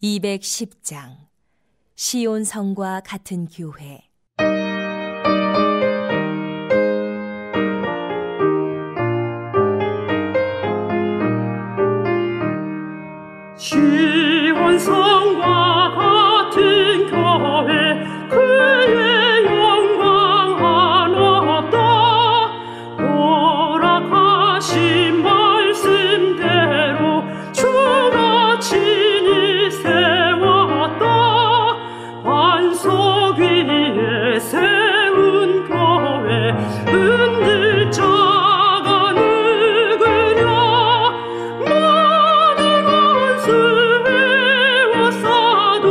210장 시온성과 같은 교회. 시온성과 같은 교회, 그의 영광 한없다. 허락하신 말씀대로 주가 친히 세웠다. 반석 위에 세운 교회, 흔들 자가 누구냐. 많은 원수 해왔사도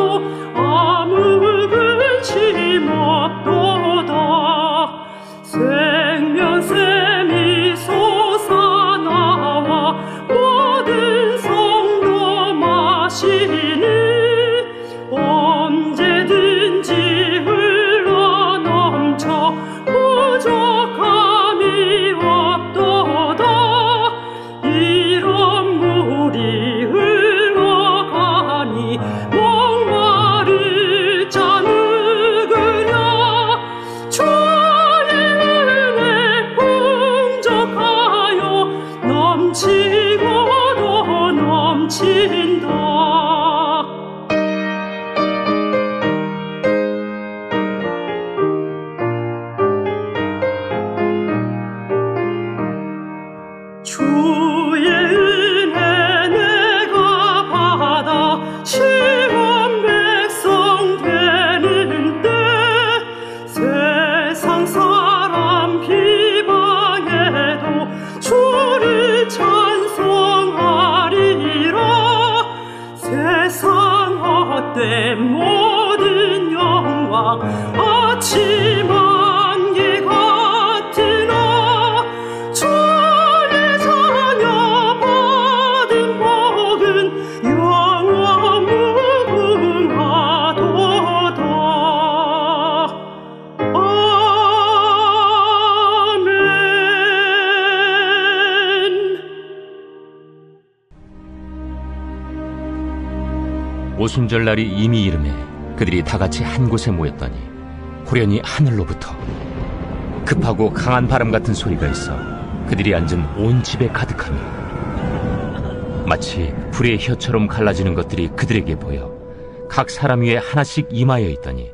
아무 근심 없도다. 생명샘이 솟아나와 모든 성도 마시니 언제든지 흘러넘쳐 부족함이 없도다. 이런 물이 흘러가니 목마를 자 누구냐. 주의 은혜 풍족하여 넘치고도 넘친다. 주의 은혜 내가 받아 시온 백성 되는 때, 세상 사람 비방해도 주를 찬송하리라. 세상 헛된 모든 영광 아침 안개 같으나 주의 자녀 받은 복은 영원 무궁하도다. 아멘. 오순절날이 이미 이르매 그들이 다같이 한 곳에 모였더니 후련히 하늘로부터 급하고 강한 바람 같은 소리가 있어 그들이 앉은 온 집에 가득하며 마치 불의 혀처럼 갈라지는 것들이 그들에게 보여 각 사람 위에 하나씩 임하여 있더니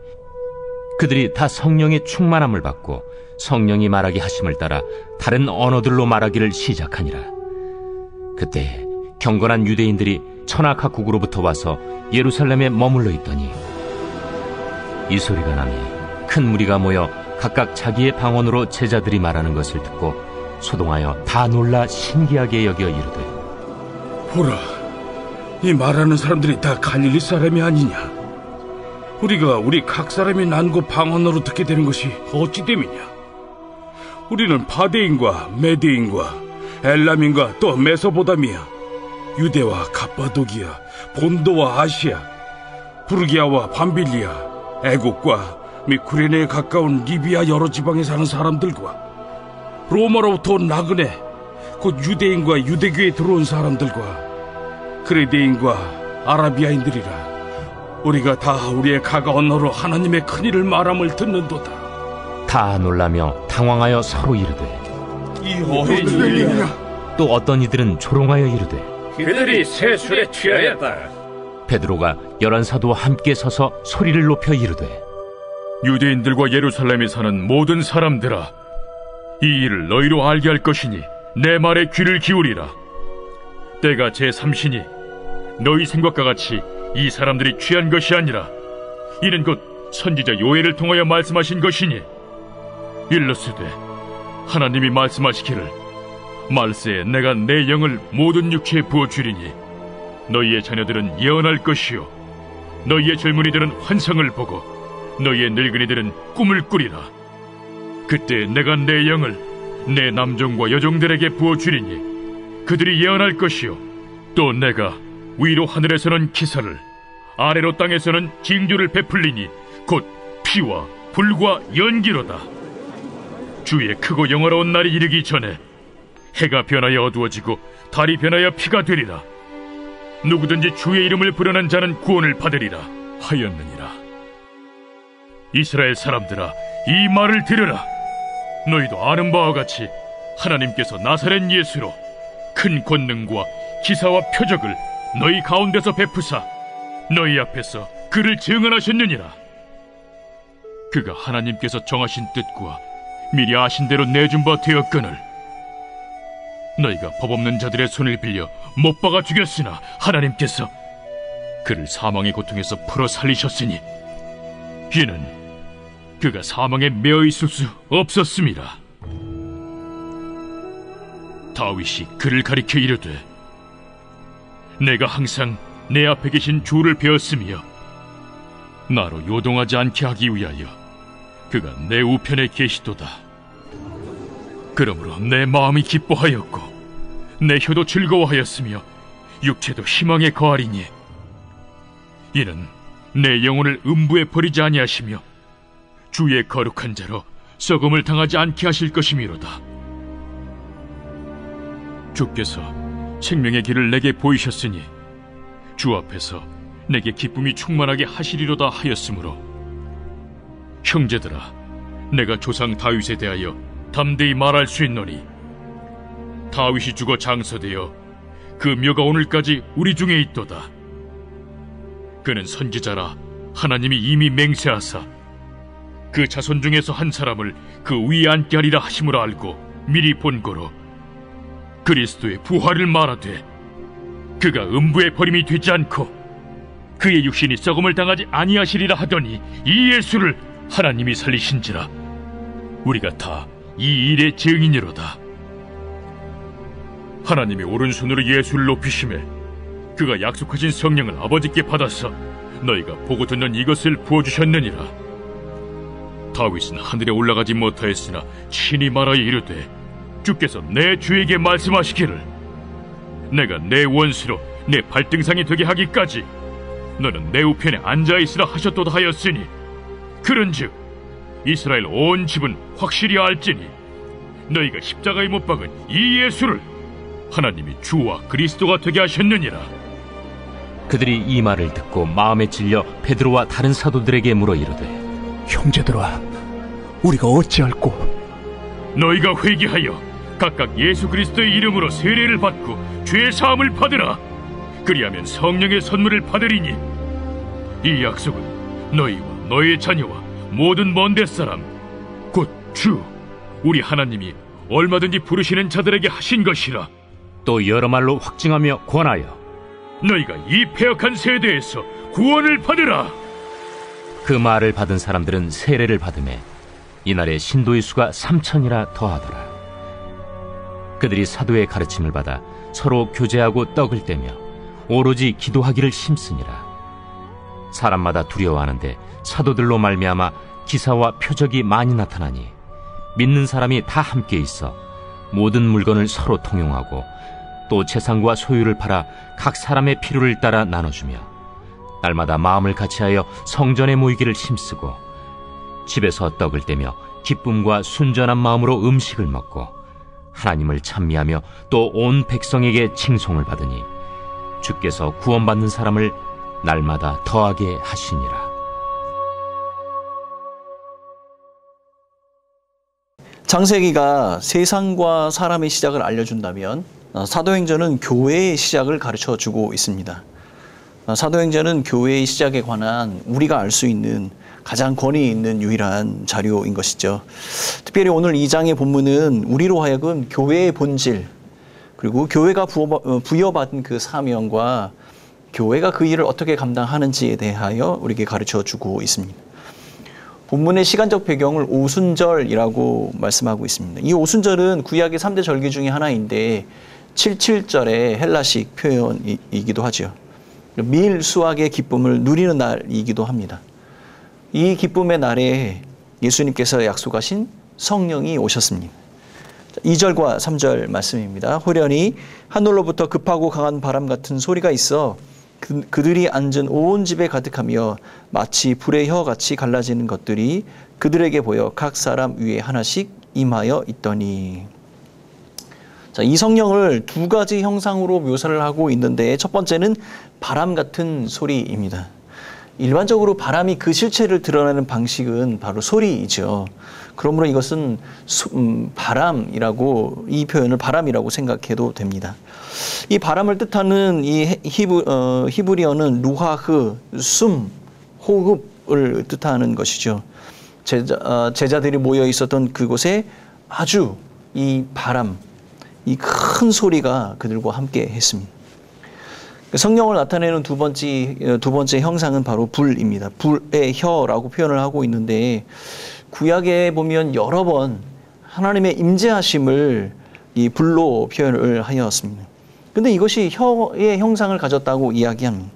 그들이 다 성령의 충만함을 받고 성령이 말하게 하심을 따라 다른 언어들로 말하기를 시작하니라. 그때 경건한 유대인들이 천하 각국으로부터 와서 예루살렘에 머물러 있더니 이 소리가 나니 큰 무리가 모여 각각 자기의 방언으로 제자들이 말하는 것을 듣고 소동하여 다 놀라 신기하게 여겨 이르되, 보라, 이 말하는 사람들이 다 갈릴리 사람이 아니냐. 우리가 우리 각 사람이 난 곳 방언으로 듣게 되는 것이 어찌 됨이냐. 우리는 바데인과 메데인과 엘람인과 또 메소보다미아, 유대와 갑바도기아, 본도와 아시아, 부르기아와 밤빌리아, 애국과 및 구레네에 가까운 리비아 여러 지방에 사는 사람들과 로마로부터 온 나그네, 곧 유대인과 유대교에 들어온 사람들과 그레데인과 아라비아인들이라. 우리가 다 우리의 각 언어로 하나님의 큰일을 말함을 듣는도다. 다 놀라며 당황하여 서로 이르되, 이 어린 일이냐. 또 어떤 이들은 조롱하여 이르되, 그들이 세술에 취하였다. 베드로가 11사도와 함께 서서 소리를 높여 이르되, 유대인들과 예루살렘에 사는 모든 사람들아, 이 일을 너희로 알게 할 것이니 내 말에 귀를 기울이라. 때가 제3시니 너희 생각과 같이 이 사람들이 취한 것이 아니라 이는 곧 선지자 요엘을 통하여 말씀하신 것이니, 일러스되 하나님이 말씀하시기를 말세에 내가 내 영을 모든 육체에 부어주리니 너희의 자녀들은 예언할 것이요 너희의 젊은이들은 환상을 보고 너희의 늙은이들은 꿈을 꾸리라. 그때 내가 내 영을 내 남종과 여종들에게 부어주리니 그들이 예언할 것이요 또 내가 위로 하늘에서는 기사를 아래로 땅에서는 징조를 베풀리니 곧 피와 불과 연기로다. 주의 크고 영화로운 날이 이르기 전에 해가 변하여 어두워지고 달이 변하여 피가 되리라. 누구든지 주의 이름을 부르는 자는 구원을 받으리라 하였느니라. 이스라엘 사람들아, 이 말을 들으라. 너희도 아는 바와 같이 하나님께서 나사렛 예수로 큰 권능과 기사와 표적을 너희 가운데서 베푸사 너희 앞에서 그를 증언하셨느니라. 그가 하나님께서 정하신 뜻과 미리 아신 대로 내준 바 되었거늘 너희가 법 없는 자들의 손을 빌려 못 박아 죽였으나 하나님께서 그를 사망의 고통에서 풀어 살리셨으니 이는 그가 사망에 매어 있을 수 없었습니다. 다윗이 그를 가리켜 이르되 내가 항상 내 앞에 계신 주를 배웠으며 나로 요동하지 않게 하기 위하여 그가 내 우편에 계시도다. 그러므로 내 마음이 기뻐하였고 내 혀도 즐거워하였으며 육체도 희망에 거하리니 이는 내 영혼을 음부에 버리지 아니하시며 주의 거룩한 자로 썩음을 당하지 않게 하실 것이미로다. 주께서 생명의 길을 내게 보이셨으니 주 앞에서 내게 기쁨이 충만하게 하시리로다 하였으므로 형제들아, 내가 조상 다윗에 대하여 담대히 말할 수 있노니 다윗이 죽어 장서되어 그 묘가 오늘까지 우리 중에 있도다. 그는 선지자라 하나님이 이미 맹세하사 그 자손 중에서 한 사람을 그 위에 앉게 하리라 하심을 알고 미리 본고로 그리스도의 부활을 말하되 그가 음부에 버림이 되지 않고 그의 육신이 썩음을 당하지 아니하시리라 하더니 이 예수를 하나님이 살리신지라. 우리가 다 이 일의 증인이로다. 하나님이 오른손으로 예수를 높이시매 그가 약속하신 성령을 아버지께 받아서 너희가 보고 듣는 이것을 부어주셨느니라. 다윗은 하늘에 올라가지 못하였으나 친히 말하여 이르되 주께서 내 주에게 말씀하시기를 내가 내 원수로 내 발등상이 되게 하기까지 너는 내 우편에 앉아있으라 하셨도다 하였으니 그런즉 이스라엘 온 집은 확실히 알지니 너희가 십자가에 못 박은 이 예수를 하나님이 주와 그리스도가 되게 하셨느니라. 그들이 이 말을 듣고 마음에 찔려 베드로와 다른 사도들에게 물어 이르되 형제들아, 우리가 어찌할꼬? 너희가 회개하여 각각 예수 그리스도의 이름으로 세례를 받고 죄 사함을 받으라. 그리하면 성령의 선물을 받으리니 이 약속은 너희와 너희의 자녀와 모든 먼 데 사람 곧 주 우리 하나님이 얼마든지 부르시는 자들에게 하신 것이라. 또 여러 말로 확증하며 권하여 너희가 이 패역한 세대에서 구원을 받으라. 그 말을 받은 사람들은 세례를 받으매 이날에 신도의 수가 3,000이라 더하더라. 그들이 사도의 가르침을 받아 서로 교제하고 떡을 떼며 오로지 기도하기를 힘쓰니라. 사람마다 두려워하는데 사도들로 말미암아 기사와 표적이 많이 나타나니 믿는 사람이 다 함께 있어 모든 물건을 서로 통용하고 또 재산과 소유를 팔아 각 사람의 필요를 따라 나눠주며 날마다 마음을 같이하여 성전에 모이기를 힘쓰고 집에서 떡을 떼며 기쁨과 순전한 마음으로 음식을 먹고 하나님을 찬미하며 또 온 백성에게 칭송을 받으니 주께서 구원받는 사람을 날마다 더하게 하시니라. 창세기가 세상과 사람의 시작을 알려준다면 사도행전은 교회의 시작을 가르쳐주고 있습니다. 사도행전은 교회의 시작에 관한 우리가 알 수 있는 가장 권위 있는 유일한 자료인 것이죠. 특별히 오늘 2장의 본문은 우리로 하여금 교회의 본질, 그리고 교회가 부여받은 그 사명과 교회가 그 일을 어떻게 감당하는지에 대하여 우리에게 가르쳐주고 있습니다. 본문의 시간적 배경을 오순절이라고 말씀하고 있습니다. 이 오순절은 구약의 3대 절기 중에 하나인데 77절의 헬라식 표현이기도 하죠. 밀 수확의 기쁨을 누리는 날이기도 합니다. 이 기쁨의 날에 예수님께서 약속하신 성령이 오셨습니다. 2절과 3절 말씀입니다. 호련히 하늘로부터 급하고 강한 바람 같은 소리가 있어 그들이 앉은 온 집에 가득하며 마치 불의 혀같이 갈라지는 것들이 그들에게 보여 각 사람 위에 하나씩 임하여 있더니. 자, 이 성령을 두 가지 형상으로 묘사를 하고 있는데 첫 번째는 바람 같은 소리입니다. 일반적으로 바람이 그 실체를 드러내는 방식은 바로 소리이죠. 그러므로 이것은 바람이라고, 이 표현을 바람이라고 생각해도 됩니다. 이 바람을 뜻하는 이 히브리어는 루하흐, 숨, 호흡을 뜻하는 것이죠. 제자들이 모여 있었던 그곳에 아주 이 바람, 이 큰 소리가 그들과 함께 했습니다. 성령을 나타내는 두 번째 형상은 바로 불입니다. 불의 혀라고 표현을 하고 있는데, 구약에 보면 여러 번 하나님의 임재하심을 이 불로 표현을 하였습니다. 근데 이것이 혀의 형상을 가졌다고 이야기합니다.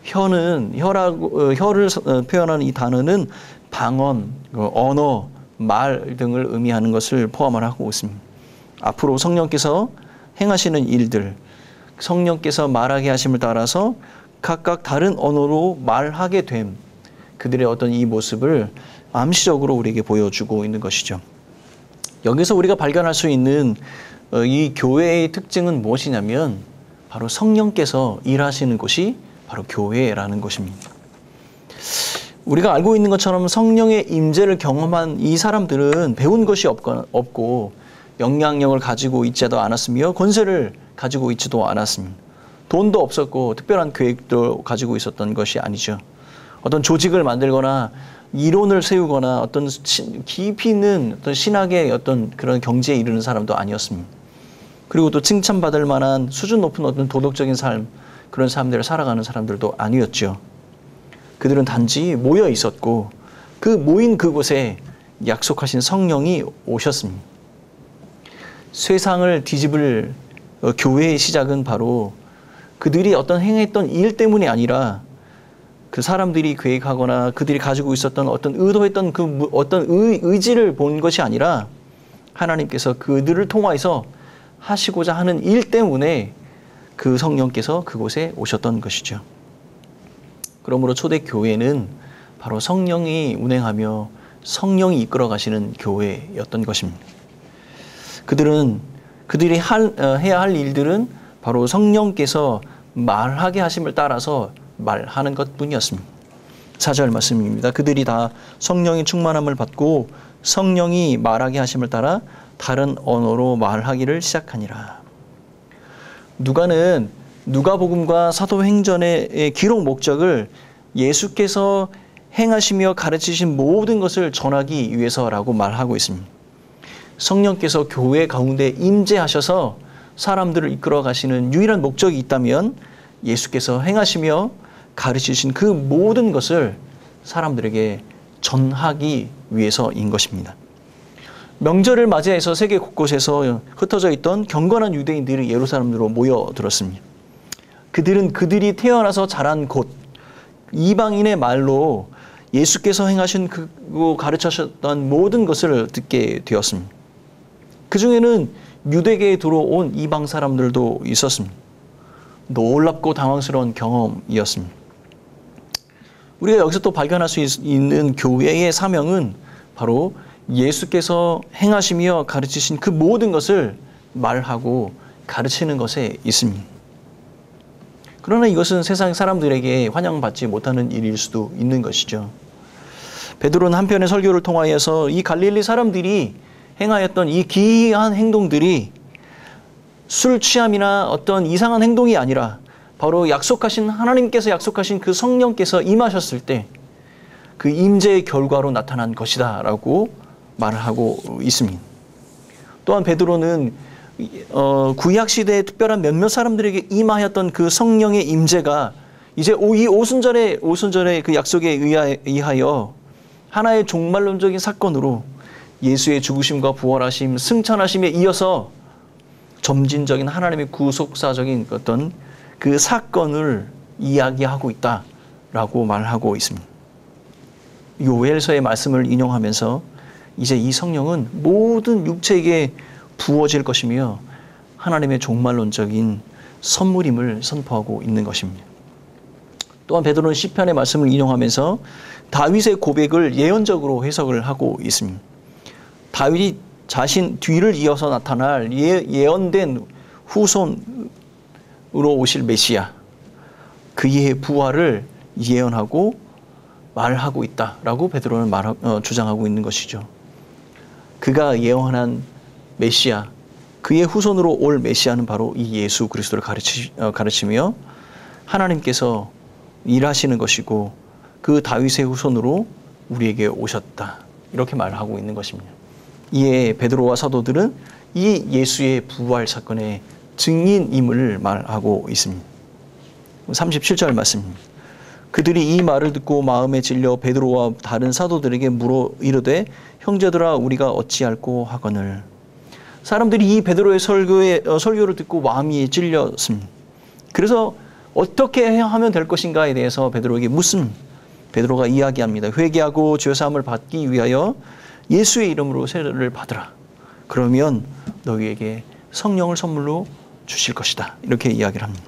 혀를 표현하는 이 단어는 방언, 언어, 말 등을 의미하는 것을 포함을 하고 있습니다. 앞으로 성령께서 행하시는 일들, 성령께서 말하게 하심을 따라서 각각 다른 언어로 말하게 됨, 그들의 어떤 이 모습을 암시적으로 우리에게 보여주고 있는 것이죠. 여기서 우리가 발견할 수 있는 이 교회의 특징은 무엇이냐면 바로 성령께서 일하시는 곳이 바로 교회라는 것입니다. 우리가 알고 있는 것처럼 성령의 임재를 경험한 이 사람들은 배운 것이 없고 영향력을 가지고 있지도 않았으며 권세를 가지고 있지도 않았습니다. 돈도 없었고 특별한 계획도 가지고 있었던 것이 아니죠. 어떤 조직을 만들거나 이론을 세우거나 어떤 깊이 있는 어떤 신학의 어떤 그런 경지에 이르는 사람도 아니었습니다. 그리고 또 칭찬받을 만한 수준 높은 어떤 도덕적인 삶, 그런 삶들을 살아가는 사람들도 아니었죠. 그들은 단지 모여 있었고 그 모인 그곳에 약속하신 성령이 오셨습니다. 세상을 뒤집을 교회의 시작은 바로 그들이 어떤 행했던 일 때문이 아니라 그 사람들이 계획하거나 그들이 가지고 있었던 어떤 의도했던 그 어떤 의지를 본 것이 아니라 하나님께서 그들을 통하여서 하시고자 하는 일 때문에 그 성령께서 그곳에 오셨던 것이죠. 그러므로 초대 교회는 바로 성령이 운행하며 성령이 이끌어 가시는 교회였던 것입니다. 그들이 해야 할 일들은 바로 성령께서 말하게 하심을 따라서 말하는 것뿐이었습니다. 4절 말씀입니다. 그들이 다 성령의 충만함을 받고 성령이 말하게 하심을 따라 다른 언어로 말하기를 시작하니라. 누가는 누가복음과 사도행전의 기록 목적을 예수께서 행하시며 가르치신 모든 것을 전하기 위해서라고 말하고 있습니다. 성령께서 교회 가운데 임재하셔서 사람들을 이끌어 가시는 유일한 목적이 있다면 예수께서 행하시며 가르치신 그 모든 것을 사람들에게 전하기 위해서인 것입니다. 명절을 맞이해서 세계 곳곳에서 흩어져 있던 경건한 유대인들이 예루살렘으로 모여들었습니다. 그들은 그들이 태어나서 자란 곳, 이방인의 말로 예수께서 행하신 그리고 가르치셨던 모든 것을 듣게 되었습니다. 그 중에는 유대계에 들어온 이방 사람들도 있었습니다. 놀랍고 당황스러운 경험이었습니다. 우리가 여기서 또 발견할 수 있는 교회의 사명은 바로 예수께서 행하시며 가르치신 그 모든 것을 말하고 가르치는 것에 있습니다. 그러나 이것은 세상 사람들에게 환영받지 못하는 일일 수도 있는 것이죠. 베드로는 한편의 설교를 통하여서 이 갈릴리 사람들이 행하였던 이 기이한 행동들이 술 취함이나 어떤 이상한 행동이 아니라 바로 하나님께서 약속하신 그 성령께서 임하셨을 때 그 임재의 결과로 나타난 것이다 라고 말을 하고 있습니다. 또한 베드로는 구약시대의 특별한 몇몇 사람들에게 임하였던 그 성령의 임재가 이제 이 오순절의 그 약속에 의하여 하나의 종말론적인 사건으로 예수의 죽으심과 부활하심, 승천하심에 이어서 점진적인 하나님의 구속사적인 어떤 그 사건을 이야기하고 있다라고 말하고 있습니다. 요엘서의 말씀을 인용하면서 이제 이 성령은 모든 육체에게 부어질 것이며 하나님의 종말론적인 선물임을 선포하고 있는 것입니다. 또한 베드로는 시편의 말씀을 인용하면서 다윗의 고백을 예언적으로 해석을 하고 있습니다. 다윗이 자신 뒤를 이어서 나타날 예언된 후손으로 오실 메시아, 그의 부활을 예언하고 말하고 있다라고 베드로는 주장하고 있는 것이죠. 그가 예언한 메시아, 그의 후손으로 올 메시아는 바로 이 예수 그리스도를 가르치며 하나님께서 일하시는 것이고 그 다윗의 후손으로 우리에게 오셨다, 이렇게 말하고 있는 것입니다. 이에 베드로와 사도들은 이 예수의 부활 사건의 증인임을 말하고 있습니다. 37절 말씀입니다. 그들이 이 말을 듣고 마음에 찔려 베드로와 다른 사도들에게 물어 이르되 형제들아 우리가 어찌할꼬 하거늘. 사람들이 이 베드로의 설교를 듣고 마음이 찔렸습니다. 그래서 어떻게 하면 될 것인가에 대해서 베드로에게 묻습니다. 베드로가 이야기합니다. 회개하고 죄사함을 받기 위하여 예수의 이름으로 세례를 받으라. 그러면 너희에게 성령을 선물로 주실 것이다. 이렇게 이야기를 합니다.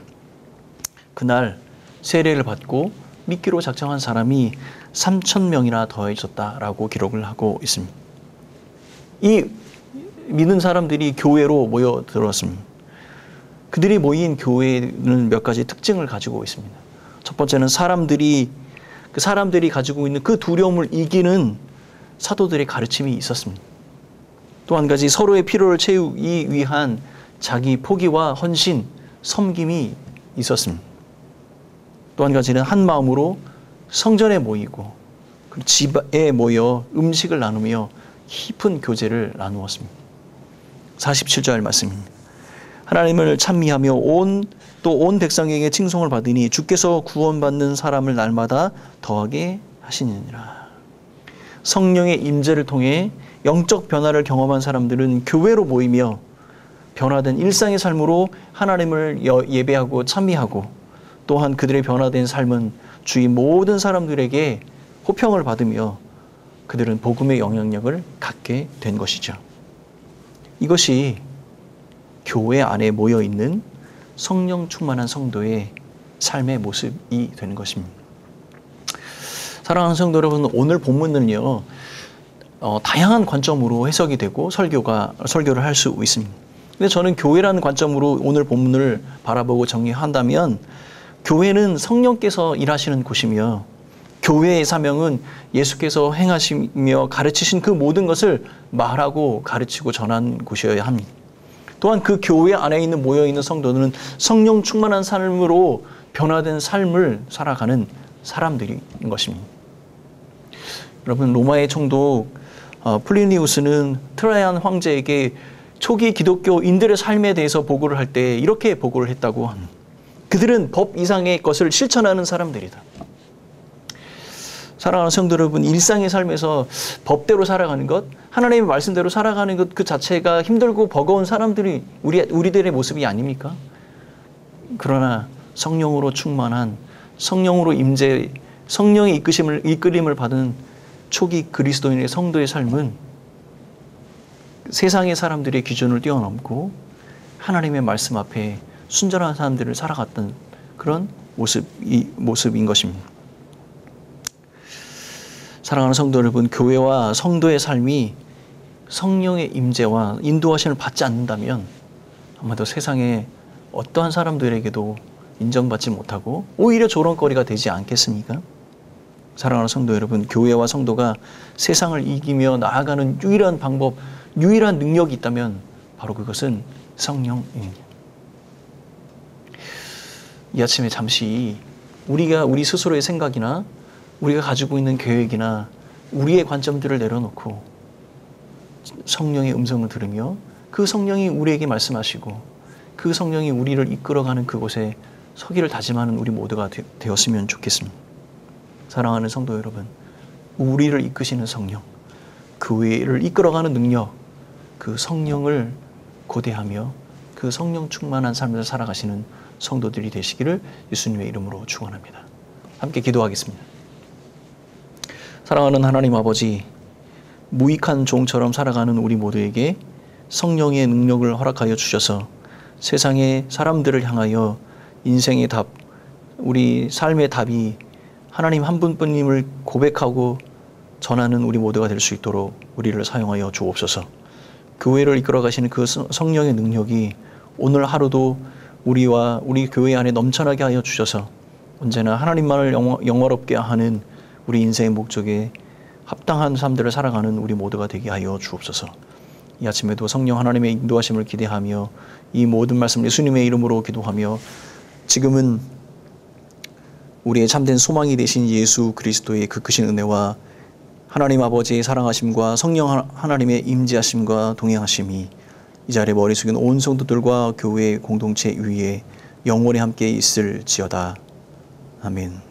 그날 세례를 받고 믿기로 작정한 사람이 3,000명이나 더해졌다라고 기록을 하고 있습니다. 이 믿은 사람들이 교회로 모여들었습니다. 그들이 모인 교회는 몇 가지 특징을 가지고 있습니다. 첫 번째는 사람들이 가지고 있는 그 두려움을 이기는 사도들의 가르침이 있었습니다. 또 한 가지 서로의 필요를 채우기 위한 자기 포기와 헌신, 섬김이 있었습니다. 또 한 가지는 한 마음으로 성전에 모이고 집에 모여 음식을 나누며 깊은 교제를 나누었습니다. 47절 말씀입니다. 하나님을 찬미하며 온 백성에게 칭송을 받으니 주께서 구원받는 사람을 날마다 더하게 하시느니라. 성령의 임재를 통해 영적 변화를 경험한 사람들은 교회로 모이며 변화된 일상의 삶으로 하나님을 예배하고 찬미하고, 또한 그들의 변화된 삶은 주위 모든 사람들에게 호평을 받으며 그들은 복음의 영향력을 갖게 된 것이죠. 이것이 교회 안에 모여있는 성령 충만한 성도의 삶의 모습이 되는 것입니다. 사랑하는 성도 여러분, 오늘 본문은요, 다양한 관점으로 해석이 되고 설교를 할 수 있습니다. 근데 저는 교회라는 관점으로 오늘 본문을 바라보고 정리한다면, 교회는 성령께서 일하시는 곳이며 교회의 사명은 예수께서 행하시며 가르치신 그 모든 것을 말하고 가르치고 전하는 곳이어야 합니다. 또한 그 교회 안에 모여있는 성도들은 성령 충만한 삶으로 변화된 삶을 살아가는 사람들인 것입니다. 여러분, 로마의 총독 플리니우스는 트라이안 황제에게 초기 기독교인들의 삶에 대해서 보고를 할 때 이렇게 보고를 했다고 합니다. 그들은 법 이상의 것을 실천하는 사람들이다. 사랑하는 성도 여러분, 일상의 삶에서 법대로 살아가는 것, 하나님의 말씀대로 살아가는 것 그 자체가 힘들고 버거운 사람들이 우리들의 모습이 아닙니까? 그러나 성령으로 충만한, 성령으로 임재, 성령의 이끌림을 받은 초기 그리스도인의 성도의 삶은 세상의 사람들의 기준을 뛰어넘고 하나님의 말씀 앞에 순전한 사람들을 살아갔던 그런 모습인 것입니다. 사랑하는 성도 여러분, 교회와 성도의 삶이 성령의 임재와 인도하심을 받지 않는다면 아마도 세상에 어떠한 사람들에게도 인정받지 못하고 오히려 조롱거리가 되지 않겠습니까? 사랑하는 성도 여러분, 교회와 성도가 세상을 이기며 나아가는 유일한 방법, 유일한 능력이 있다면 바로 그것은 성령입니다. 이 아침에 잠시 우리 스스로의 생각이나 우리가 가지고 있는 계획이나 우리의 관점들을 내려놓고 성령의 음성을 들으며 그 성령이 우리에게 말씀하시고 그 성령이 우리를 이끌어가는 그곳에 서기를 다짐하는 우리 모두가 되었으면 좋겠습니다. 사랑하는 성도 여러분, 우리를 이끄시는 성령, 교회를 이끌어가는 능력, 그 성령을 고대하며 그 성령 충만한 삶을 살아가시는 성도들이 되시기를 예수님의 이름으로 축원합니다. 함께 기도하겠습니다. 사랑하는 하나님 아버지, 무익한 종처럼 살아가는 우리 모두에게 성령의 능력을 허락하여 주셔서 세상의 사람들을 향하여 인생의 답, 우리 삶의 답이 하나님 한 분뿐임을 고백하고 전하는 우리 모두가 될 수 있도록 우리를 사용하여 주옵소서. 교회를 이끌어 가시는 그 성령의 능력이 오늘 하루도 우리와 우리 교회 안에 넘쳐나게 하여 주셔서 언제나 하나님만을 영화롭게 하는 우리 인생의 목적에 합당한 삶들을 살아가는 우리 모두가 되게 하여 주옵소서. 이 아침에도 성령 하나님의 인도하심을 기대하며 이 모든 말씀 예수님의 이름으로 기도하며 지금은 우리의 참된 소망이 되신 예수 그리스도의 그 크신 은혜와 하나님 아버지의 사랑하심과 성령 하나님의 임재하심과 동행하심이 이 자리에 머리 숙인 온 성도들과 교회 공동체 위에 영원히 함께 있을지어다. 아멘.